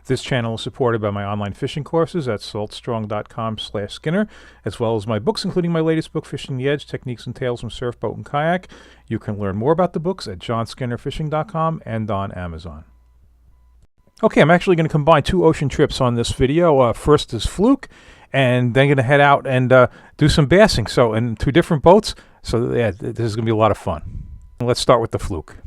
This channel is supported by my online fishing courses at saltstrong.com/Skinner, as well as my books, including my latest book, Fishing the Edge, Techniques and Tales from Surf, Boat, and Kayak. You can learn more about the books at johnskinnerfishing.com and on Amazon. Okay, I'm actually going to combine two ocean trips on this video. First is Fluke, and then going to head out and do some bassing. So, in two different boats. So, yeah, this is going to be a lot of fun. Let's start with the Fluke.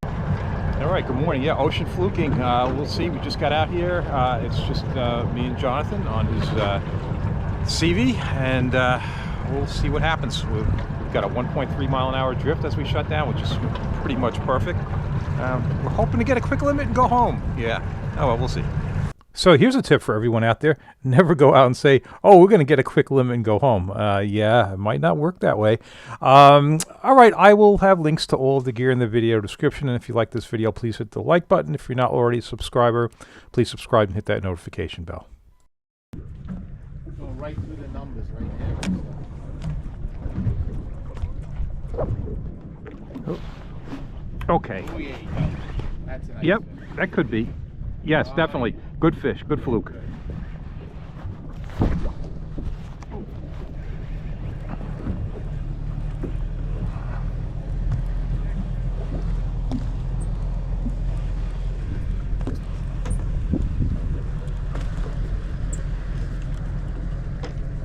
All right, good morning. Yeah, ocean fluking. We'll see. We just got out here. It's just me and Jonathan on his CV, and we'll see what happens. We've got a 1.3 mile an hour drift as we shut down, which is pretty much perfect. We're hoping to get a quick limit and go home. Yeah. Oh, well, we'll see. So here's a tip for everyone out there. Never go out and say, oh, we're going to get a quick limit and go home. Yeah, it might not work that way. All right, I will have links to all of the gear in the video description. And if you like this video, please hit the like button. If you're not already a subscriber, please subscribe and hit that notification bell. Go right through the numbers right there. Oh. Okay. Oh, yeah, you go. That's a nice Yep, fish. that could be. Yes, definitely. Good fish, good fluke.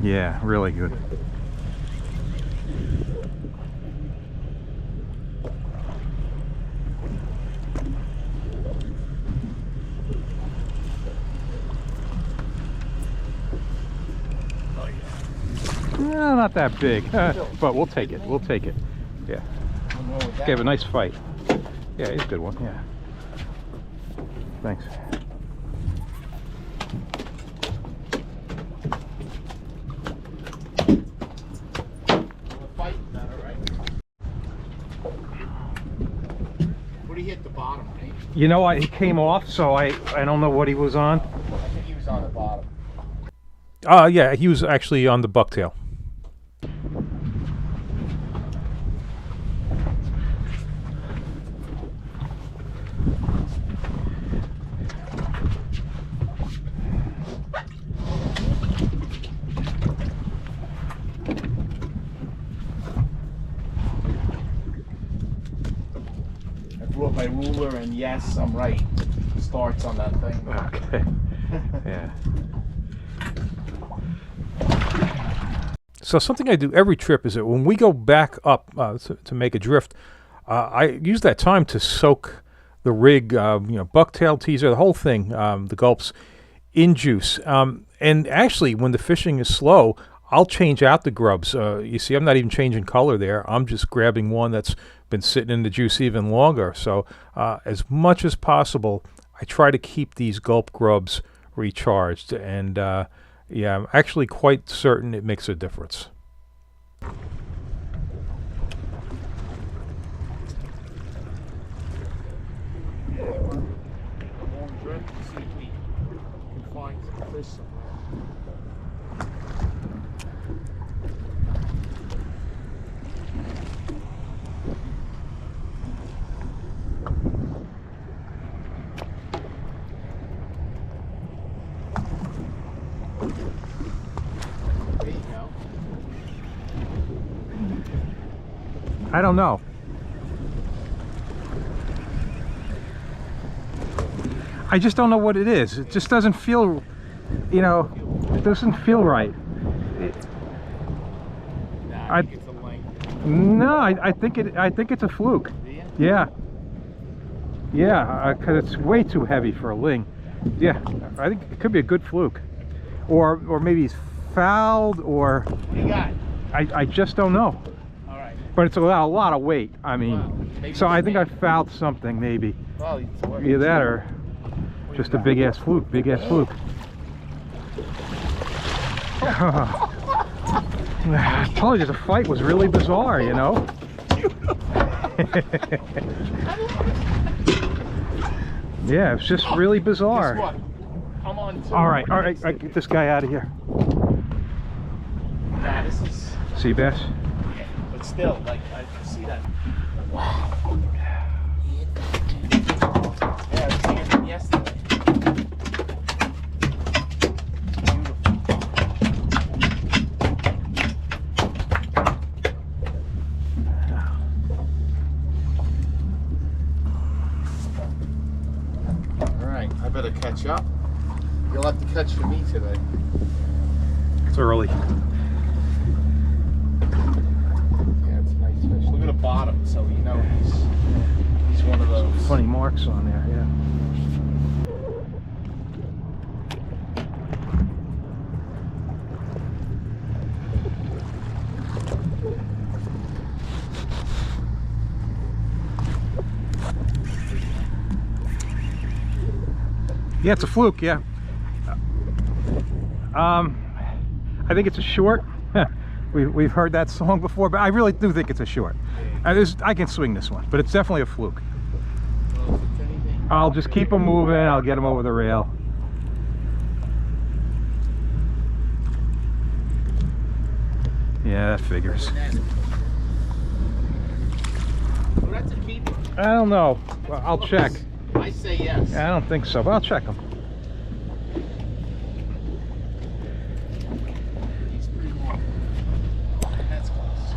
Yeah, really good. Not that big, but we'll take it. We'll take it. Yeah. Gave a nice fight. Yeah, he's a good one. Yeah. Thanks. What he hit the bottom, right? You know, he came off, so I don't know what he was on. I think he was on the bottom. Yeah, he was actually on the bucktail. I brought my ruler, and yes, I'm right. Starts on that thing. Okay. Yeah. So something I do every trip is that when we go back up to make a drift, I use that time to soak the rig, bucktail, teaser, the whole thing, the gulps, in juice. And actually, when the fishing is slow, I'll change out the grubs. You see, I'm not even changing color there. I'm just grabbing one that's been sitting in the juice even longer. So as much as possible, I try to keep these gulp grubs recharged. And yeah, I'm actually quite certain it makes a difference. Long drift to see if we can find some fish somewhere. There you go. I don't know. I just don't know what it is. It just doesn't feel, it doesn't feel right. Nah, I think it's a length. No, I think it's a fluke. Yeah. Yeah, because it's way too heavy for a ling. Yeah, I think it could be a good fluke, or maybe he's fouled, or What do you got? I just don't know. All right. But it's a lot of weight. I mean, Wow. so I think I fouled something maybe. Well, it's working. Either that or just a big ass fluke. Big ass fluke. I told you the fight was really bizarre, Yeah, it's just really bizarre. Guess what? I'm on two. All right, get this guy out of here. Nah, this is. Sea bass? Yeah, but still, like, I see that. Wow. Yeah, I was seeing him yesterday. better catch up. You'll have to catch for me today. It's early. Yeah, it's a nice fish. Look at the bottom, so you know he's one of those. Funny marks on there, yeah. Yeah, it's a fluke, yeah. I think it's a short. We've heard that song before, but I really do think it's a short. I can swing this one, but it's definitely a fluke. Well, if it's anything, I'll just keep him moving. I'll get him over the rail. Yeah, that figures. well, that's a keeper. I don't know. Well, I'll check. I say yes. I don't think so, but I'll check him. He's pretty long. That's close.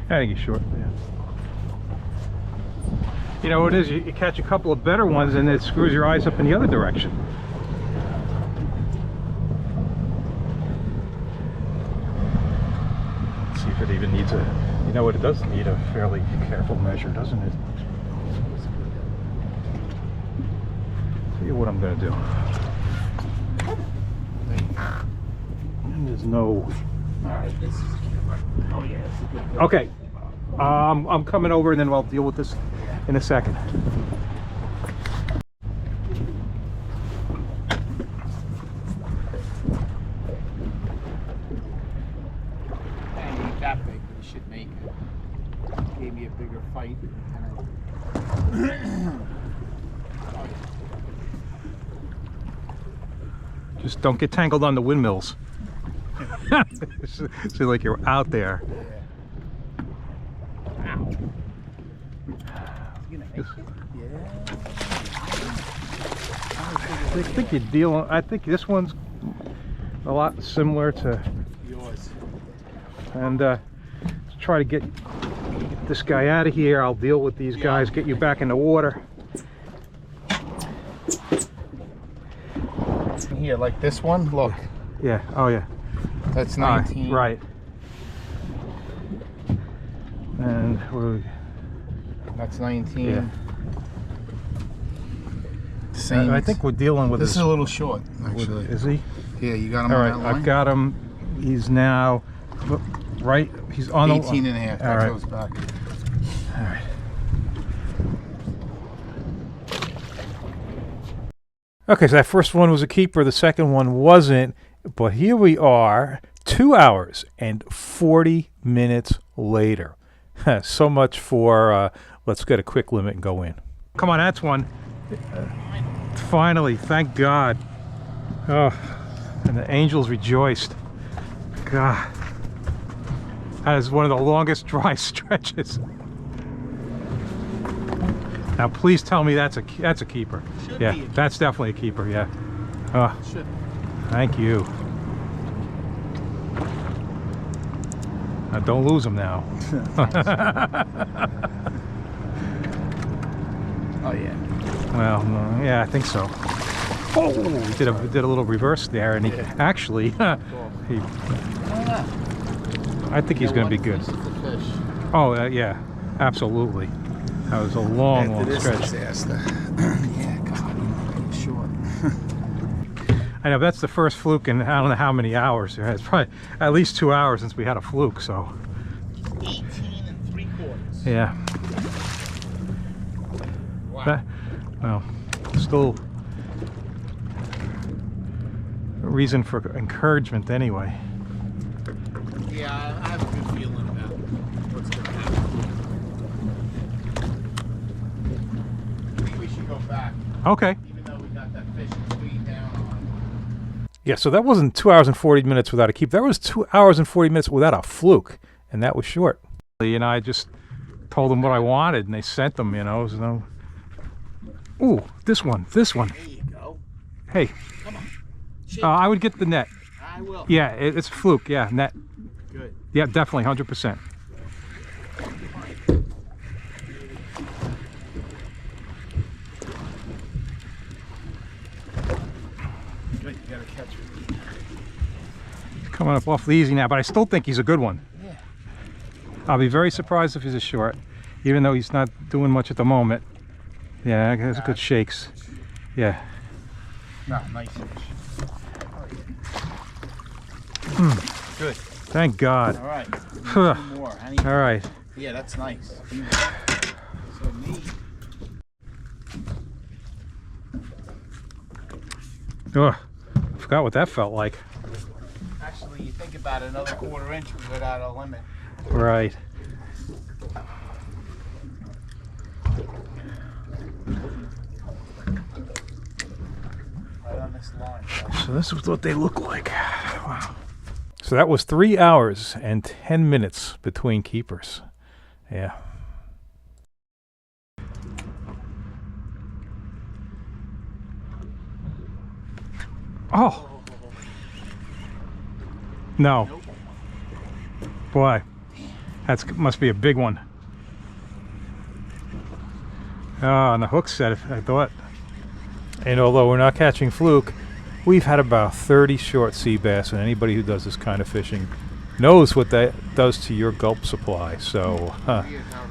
I think he's short, yeah. You know what it is? You catch a couple of better ones and it screws your eyes up in the other direction. Let's see if it even needs a... You know what? It does need a fairly careful measure, doesn't it? See what I'm going to do. And there's no... Alright, this is a keeper. Oh yeah, it's a good fish. Okay, I'm coming over and then I'll deal with this in a second. Hey, ain't that big, but he should make it. Gave me a bigger fight. Just don't get tangled on the windmills. See, like you're out there. Yeah. Ow. You gonna make it? Yeah. I think you deal. I think this one's a lot similar to, Yours. and try to get this guy out of here. I'll deal with these guys. Get you back in the water. Here, like this one. Look, Yeah. Oh yeah. that's 19. Right. And we're, That's 19. Yeah. Same. I think we're dealing with this this. is a little short, actually. Is he? Yeah, you got him All on right. that line? I've got him. He's now right. He's on 18 the. and a half. All That right. goes back. All right. Okay, so that first one was a keeper, the second one wasn't, but here we are, 2 hours and 40 minutes later. So much for let's get a quick limit and go in. Come on, that's one. Finally, thank God. Oh, and the angels rejoiced. God, that is one of the longest dry stretches. Now, please tell me that's a keeper. Should Yeah, be. that's definitely a keeper. Yeah. Oh, Should. thank you. Now, don't lose them now. Oh yeah. Well, no, yeah, I think so. Oh, he did a little reverse there, and he actually, he. I think he's going to be good. Oh, yeah, absolutely. That was a long, long stretch. Disaster. Yeah, God, he's short. I know that's the first fluke in I don't know how many hours. It's probably at least 2 hours since we had a fluke. So 18 3/4. yeah. Wow. Well, still a reason for encouragement anyway. Yeah, I have a good feeling about what's going to happen. I think we should go back, Okay. even though we got that fish way down on. Yeah. So that wasn't 2 hours and 40 minutes without a keep. That was 2 hours and 40 minutes without a fluke, and that was short. And I just told them what I wanted, and they sent them. You know, so. Ooh, this one. There you go. Hey, Come on. Shake. I would get the net. I will. Yeah, it's a fluke. Yeah, net. Good. Yeah, definitely, 100%. Good, you gotta catch it. He's coming up awfully easy now, but I still think he's a good one. Yeah. I'll be very surprised if he's a short, even though he's not doing much at the moment. Yeah, that's good shakes. Yeah. No, nice fish. Good. Thank God. All right. Huh. Two more. All right. Yeah, that's nice. So neat. Ugh, I forgot what that felt like. Actually, you think about it, another 1/4 inch was without a limit. Right. Right on this line. So this is what they look like. Wow. So that was 3 hours and 10 minutes between keepers. Yeah. Oh. No. Nope. Boy, that's must be a big one. Oh, and the hook set, I thought. And although we're not catching fluke, we've had about 30 short sea bass, and anybody who does this kind of fishing knows what that does to your gulp supply. So,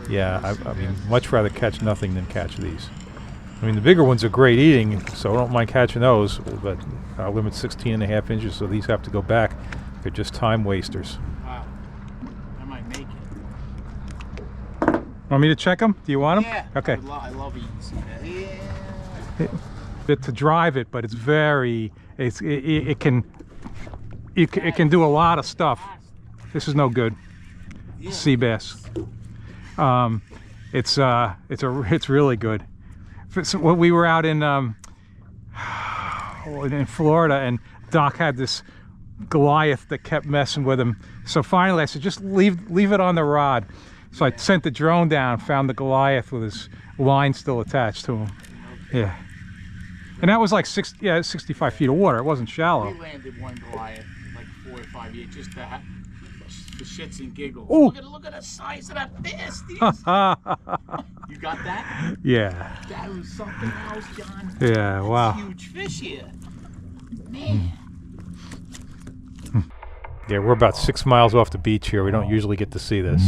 yeah, I mean, much rather catch nothing than catch these. I mean, the bigger ones are great eating, so I don't mind catching those, but our limit's 16.5 inches, so these have to go back. They're just time wasters. Wow. I might make it. Want me to check them? Do you want them? Yeah. Okay. I love eating sea bass. Yeah. Bit to drive it, but it's very, it can do a lot of stuff. This is no good. Yeah. Sea bass. It's really good. So we were out in Florida, and Doc had this Goliath that kept messing with him. So finally, I said, just leave it on the rod. So I sent the drone down, found the Goliath with his line still attached to him. Yeah. And that was like 65 feet of water. It wasn't shallow. We landed one Goliath like 4 or 5 years just to have the shits and giggles. Ooh. Look at the size of that bass. You got that? Yeah. That was something else, John. Yeah, wow. Huge fish here. Man. Yeah, we're about 6 miles off the beach here. We don't usually get to see this.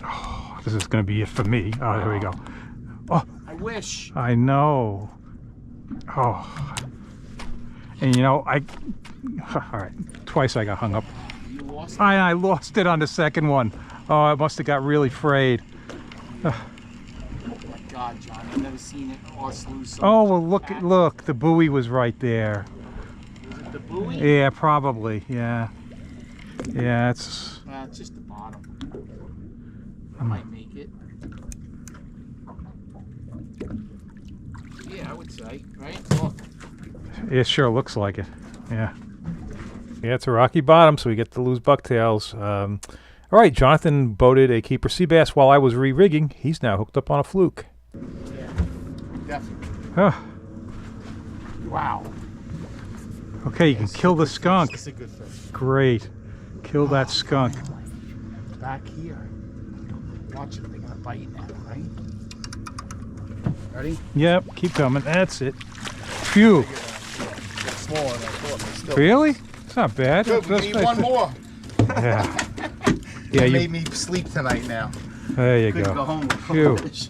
Oh, this is going to be it for me. Oh, there we go. Oh, I wish. I know. Oh. And you know, all right, twice I got hung up. You lost it? I lost it on the second one. Oh, I must have got really frayed. Oh my God, John, I've never seen it us lose so Oh, much well, back. look, the buoy was right there. Was it the buoy? Yeah, probably, yeah. Yeah, it's... Well, it's just the bottom. I might make it. Yeah, I would say, right? Look. It sure looks like it, yeah. Yeah, it's a rocky bottom, so we get to lose bucktails. All right, Jonathan boated a keeper sea bass while I was re-rigging. He's now hooked up on a fluke. Yeah, definitely. Oh, Wow. okay, you can kill the skunk. It's a good fish. Great. Kill that skunk. Back here. Watch it. They're gonna bite now, right? Ready? Yep, keep coming. That's it. Phew. It's smaller than I thought, but still. Really? It's not bad. Good, we need one more. Yeah. Yeah, You you. made me sleep tonight now. There you Couldn't go go. home with Phew. fish.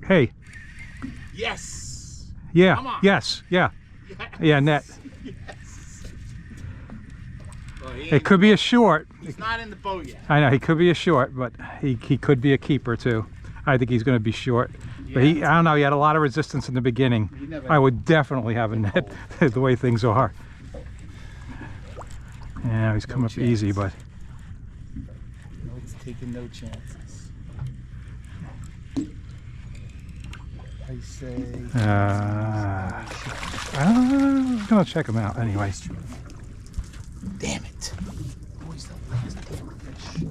Hey. Yes. Yeah. Come on. Yes. Yeah. Yes. Yeah. Net. Yes. Well, It could be a short. he's not in the boat yet. I know he could be a short, but he could be a keeper too. I think he's going to be short. But I don't know. He had a lot of resistance in the beginning. I would definitely have a net the way things are. Yeah, he's come up easy, but No, he's taking no chances. I say. I'm gonna check him out anyway. Damn it! Always the last damn fish.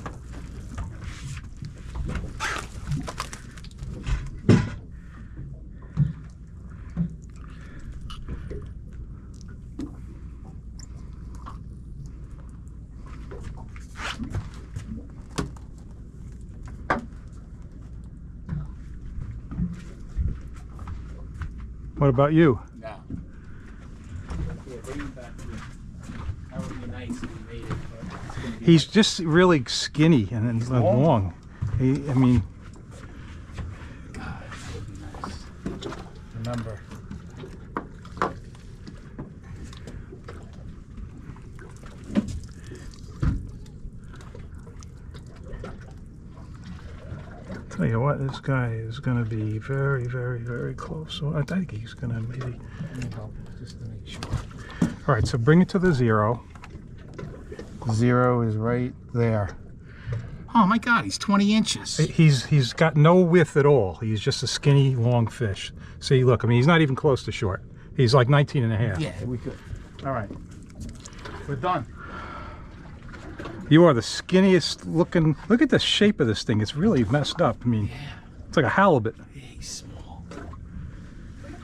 What about you? No. Yeah, bring him back here. That would be nice if he made it, but it's gonna be He's just really skinny and long. I mean, God, that would be nice. Remember. tell you what, this guy is going to be very, very, very close. So I think he's going to maybe. Let me help just to make sure. All right, so bring it to the 0. 0 is right there. Oh my God, he's 20 inches. He's got no width at all. He's just a skinny, long fish. See, look, I mean, he's not even close to short. He's like 19 and a half. Yeah, we could. All right, we're done. You are the skinniest looking. Look at the shape of this thing. It's really messed up. I mean, it's like a halibut. Yeah, he's small.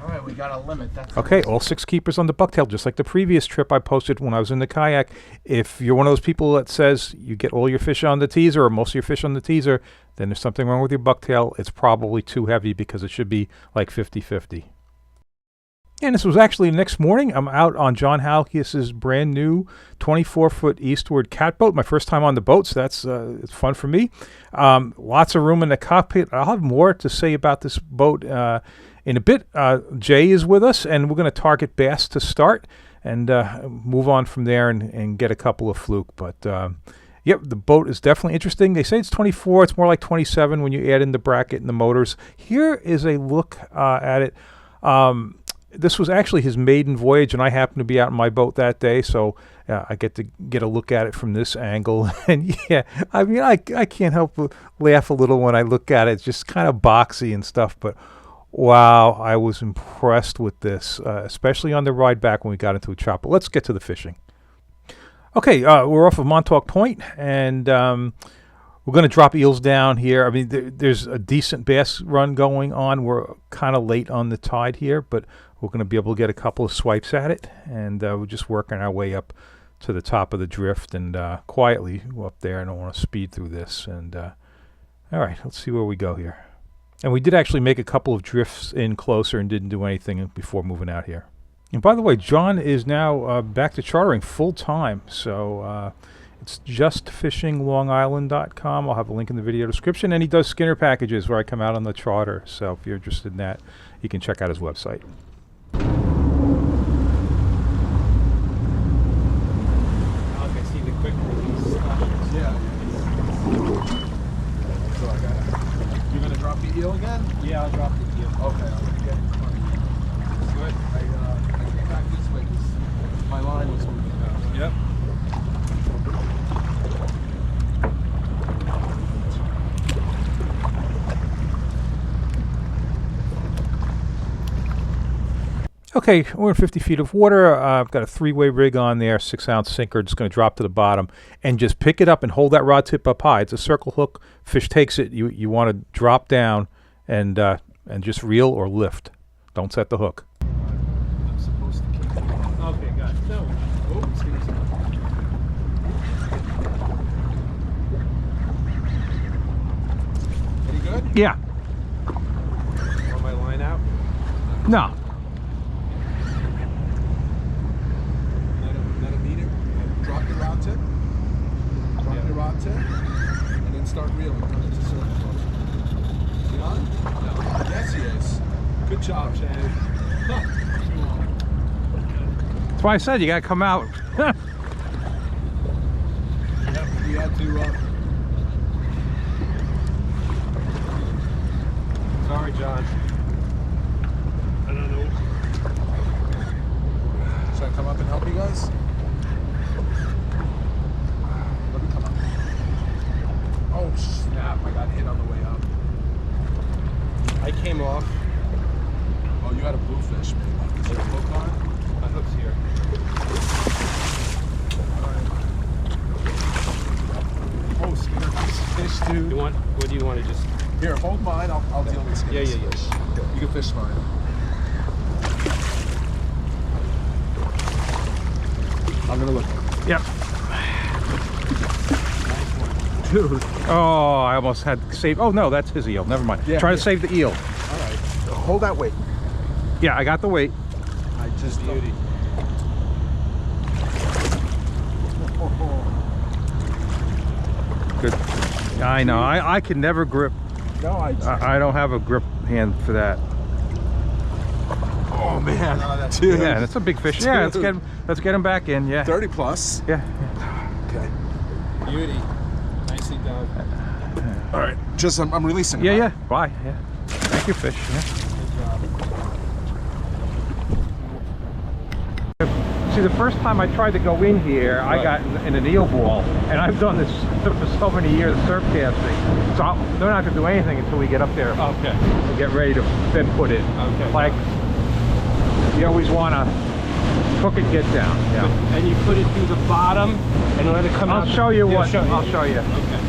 All right, we got a limit. That's Okay, all 6 keepers on the bucktail, just like the previous trip I posted when I was in the kayak. If you're one of those people that says you get all your fish on the teaser or most of your fish on the teaser, then there's something wrong with your bucktail. It's probably too heavy because it should be like 50-50. And this was actually the next morning. I'm out on John Halkias's brand new 24-foot eastward catboat. My first time on the boat, so that's it's fun for me. Lots of room in the cockpit. I'll have more to say about this boat in a bit. Jay is with us, and we're going to target bass to start and move on from there and get a couple of fluke. But yep, the boat is definitely interesting. They say it's 24. It's more like 27 when you add in the bracket and the motors. Here is a look at it. This was actually his maiden voyage, and I happened to be out in my boat that day, so I get to get a look at it from this angle. And yeah, I mean, I can't help but laugh a little when I look at it. It's just kind of boxy and stuff, but wow, I was impressed with this, especially on the ride back when we got into a chopper. Let's get to the fishing. Okay, we're off of Montauk Point, and we're going to drop eels down here. I mean, there's a decent bass run going on. We're kind of late on the tide here, but we're going to be able to get a couple of swipes at it, and we're just working our way up to the top of the drift and quietly go up there. I don't want to speed through this. And all right, let's see where we go here. And we did actually make a couple of drifts in closer and didn't do anything before moving out here. And by the way, John is now back to chartering full time, so it's justfishinglongisland.com. I'll have a link in the video description. And he does Skinner packages where I come out on the charter. So if you're interested in that, you can check out his website. I see the quick release. Yeah. So I got it. You're gonna drop the eel again? Yeah, I'll drop the eel. Okay, I'm gonna get good. I came back this way because my line was moving out. Yep. Okay, we're in 50 feet of water. I've got a 3-way rig on there, 6-ounce sinker. Just going to drop to the bottom and just pick it up and hold that rod tip up high. It's a circle hook. Fish takes it. You want to drop down and just reel or lift. Don't set the hook. I'm supposed to keep it on. Okay, got it. No. Oh, excuse me. Any good? Yeah. Want my line out? No. Let him eat it. Drop your rod tip. Drop your rod tip. And then start reeling. Come into circle. Is he on? No. Yes, he is. Good job, Shane. That's why I said you gotta come out. Yep, we had to. Sorry, John. I don't know. Should I come up and help you guys? Let me come up. Oh snap! I got hit on the way up. I came off. Oh, you had a bluefish, maybe. Is there a hook on? My hook's here. All right. Oh, Skinner, nice fish, dude. You want? What do you want to just? Here, hold mine. I'll deal with Skinner's Yeah. fish. You can fish mine. I'm gonna look. Yep. Dude. Oh, I almost had saved. Oh no, that's his eel. Never mind. Yeah, Try to yeah. save the eel. All right. Hold that weight. Yeah, I got the weight. I just Beauty. Good. I know. I can never grip. No, I don't have a grip hand for that. Oh man, dude. Yeah, that's a big fish. Yeah, let's get him back in. Yeah. 30 plus. Yeah. Okay. Beauty. Nicely done. All right. Just I'm releasing. Yeah, him, yeah. Bye. Yeah. Thank you, fish. Yeah. Good job. See, the first time I tried to go in here, I got in an eel ball, and I've done this for so many years, surf casting. So they're not going to do anything until we get up there Okay. and get ready to then put in. Okay. Like, you always want to hook and get down. Yeah. And you put it through the bottom and let it come out. I'll show you Yeah, what. I'll show you. Okay.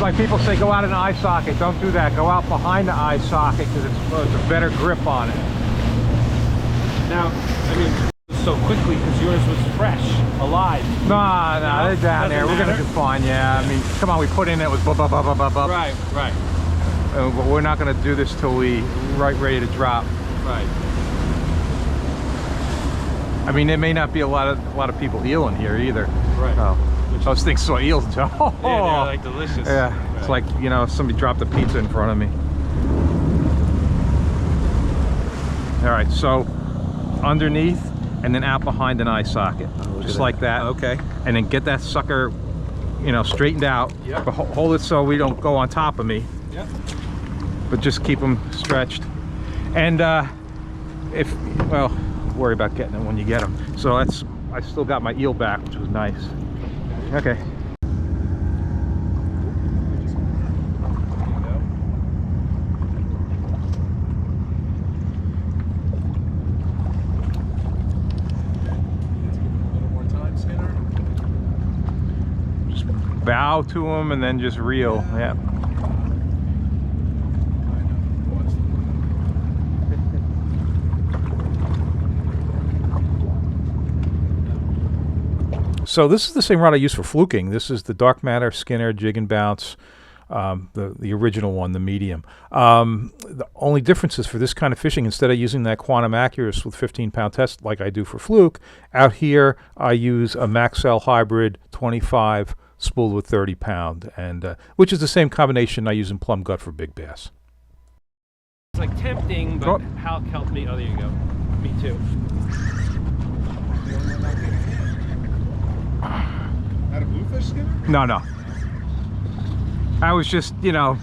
Like people say, go out in the eye socket. Don't do that. Go out behind the eye socket because it's a better grip on it. Now, I mean, so quickly because yours was fresh, alive. Nah, they're down there. We're gonna do fine. Yeah. I mean, come on. We put in it was bub bub bub bub bub. Right. But we're not gonna do this till we ready to drop. Right. I mean, there may not be a lot of people eeling here either. Right. Oh, those things saw eels. Oh, Yeah, they're like delicious. yeah. It's like, you know, somebody dropped a pizza in front of me. All right, so underneath and then out behind an eye socket, just like that. Okay. And then get that sucker, you know, straightened out. Yep. But hold it so we don't go on top of me. Yep. But just keep them stretched. And well, worry about getting it when you get them. So I still got my eel back, which was nice. Okay. Bow to them and then just reel. Yeah. So this is the same rod I use for fluking. This is the Dark Matter Skinner Jig and Bounce, the original one, the medium. The only difference is for this kind of fishing, instead of using that Quantum Accurus with 15-pound test like I do for fluke, out here I use a Maxell Hybrid 25 spooled with 30-pound, and which is the same combination I use in plum gut for big bass. It's like tempting, but Hal helped me. Oh, there you go. Me too. Had a bluefish, Skinner? No. I was just, you know,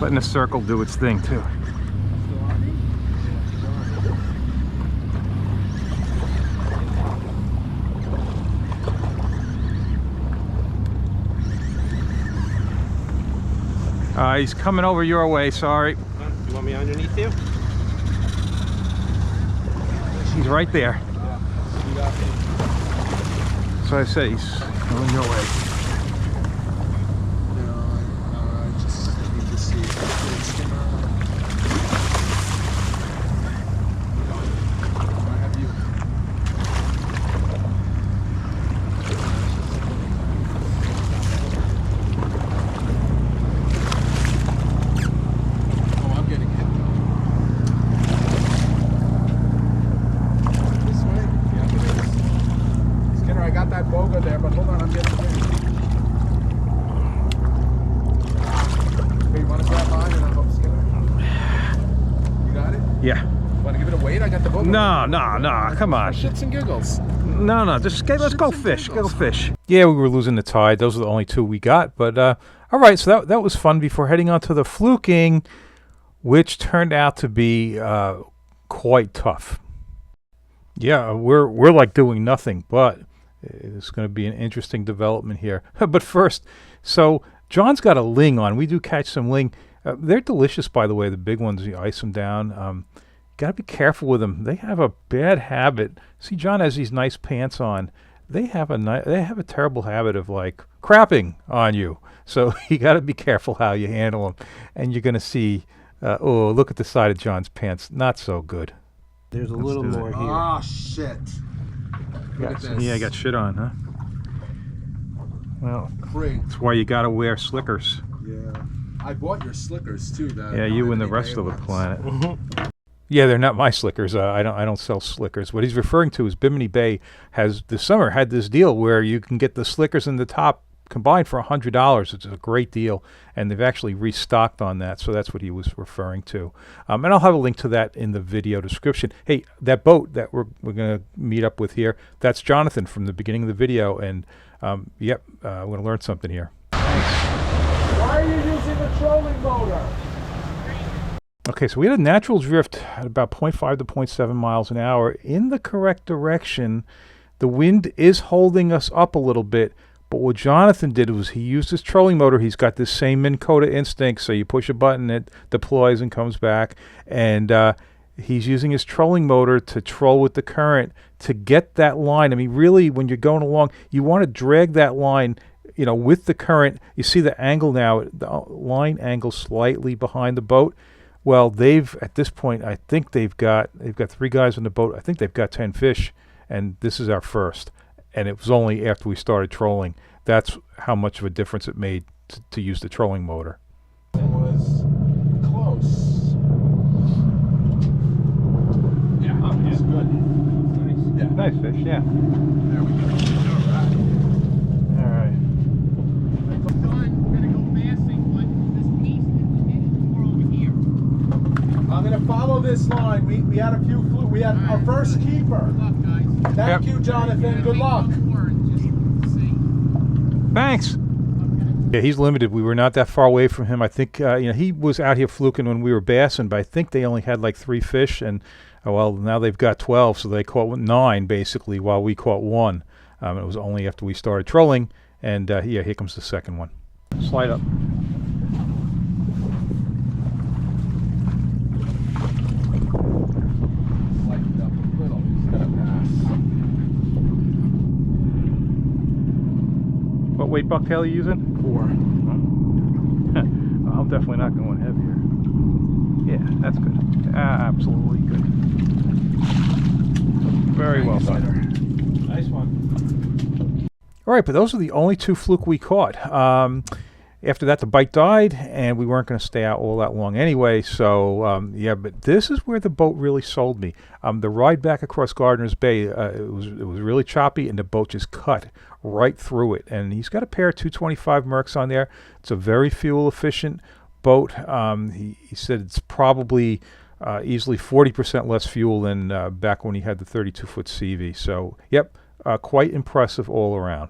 letting the circle do its thing too. He's coming over your way, sorry. You want me underneath you? He's right there. Yeah. You got me. So I say he's going your way. No, I just need to see if I put Skinner on. I have you. Oh, I'm getting hit. This way? Yeah, it is. Skinner, I got that boga there, but hold on, I'm getting hit. Yeah. Want to give it a weight? I got the boat. No, come on. Shits and giggles. No, just let's go fish. Go fish. Yeah, we were losing the tide. Those are the only two we got. But all right, so that was fun before heading on to the fluking, which turned out to be quite tough. Yeah, we're like doing nothing, but it's going to be an interesting development here. But first, so John's got a ling on. We do catch some ling. They're delicious, by the way, the big ones. You ice them down. Got to be careful with them. They have a bad habit. See, John has these nice pants on. They have a terrible habit of like crapping on you. So you got to be careful how you handle them. And you're going to see, oh, look at the side of John's pants. Not so good. There's a little more here. Ah, shit. Look at this. Yeah, I got shit on, huh? Well, Great. that's why you got to wear slickers. Yeah. I bought your slickers too. Yeah, you and the rest of the planet. Yeah, they're not my slickers. I don't sell slickers. What he's referring to is Bimini Bay has this summer had this deal where you can get the slickers and the top combined for $100. It's a great deal, and they've actually restocked on that. So that's what he was referring to. And I'll have a link to that in the video description. Hey, that boat that we're going to meet up with here, that's Jonathan from the beginning of the video. And yep, we're going to learn something here. Why are you using a trolling motor? Okay, so we had a natural drift at about 0.5 to 0.7 miles an hour in the correct direction. The wind is holding us up a little bit, but what Jonathan did was he used his trolling motor. He's got this same Minn Kota instinct, so you push a button, it deploys and comes back, and he's using his trolling motor to troll with the current to get that line. I mean, really, when you're going along, you want to drag that line, you know, with the current. You see the angle now, the line angle slightly behind the boat. Well, at this point, I think they've got 3 guys on the boat. I think they've got 10 fish, and this is our first. And it was only after we started trolling. That's how much of a difference it made to use the trolling motor. It was close. Yeah, it's good. Nice. Yeah. Nice fish, yeah. There we go. All right. We're gonna go passing, but this piece is more over here. I'm gonna follow this line. We had a few fluke. We had our first keeper. Good luck, guys. Thank you, Jonathan. Good luck. Thanks. Yeah, he's limited. We were not that far away from him. I think he was out here fluking when we were bassing, but I think they only had like 3 fish, and well, now they've got 12, so they caught 9 basically, while we caught 1. It was only after we started trolling, and yeah, here comes the second one. Slide up. Lightened up a little. He's gonna pass. What weight bucktail are you using? 4. I'm definitely not going heavier. Yeah, that's good. Absolutely good. Very well done. Nice one. All right, but those are the only 2 fluke we caught. After that, the bite died, and we weren't going to stay out all that long anyway. So, yeah, but this is where the boat really sold me. The ride back across Gardiner's Bay, it was really choppy, and the boat just cut right through it. And he's got a pair of 225 Mercs on there. It's a very fuel-efficient boat. He said it's probably easily 40% less fuel than back when he had the 32-foot CV. So, yep, quite impressive all around.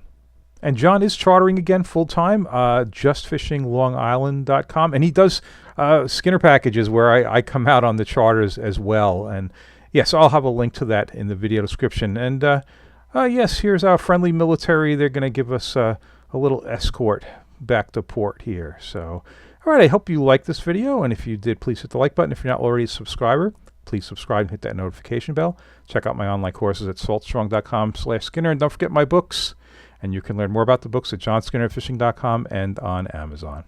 And John is chartering again full-time, justfishinglongisland.com. And he does Skinner packages where I come out on the charters as well. And yes, I'll have a link to that in the video description. And yes, here's our friendly military. They're going to give us a little escort back to port here. So, all right, I hope you liked this video. And if you did, please hit the like button. If you're not already a subscriber, please subscribe and hit that notification bell. Check out my online courses at saltstrong.com/Skinner. And don't forget my books. And you can learn more about the books at johnskinnerfishing.com and on Amazon.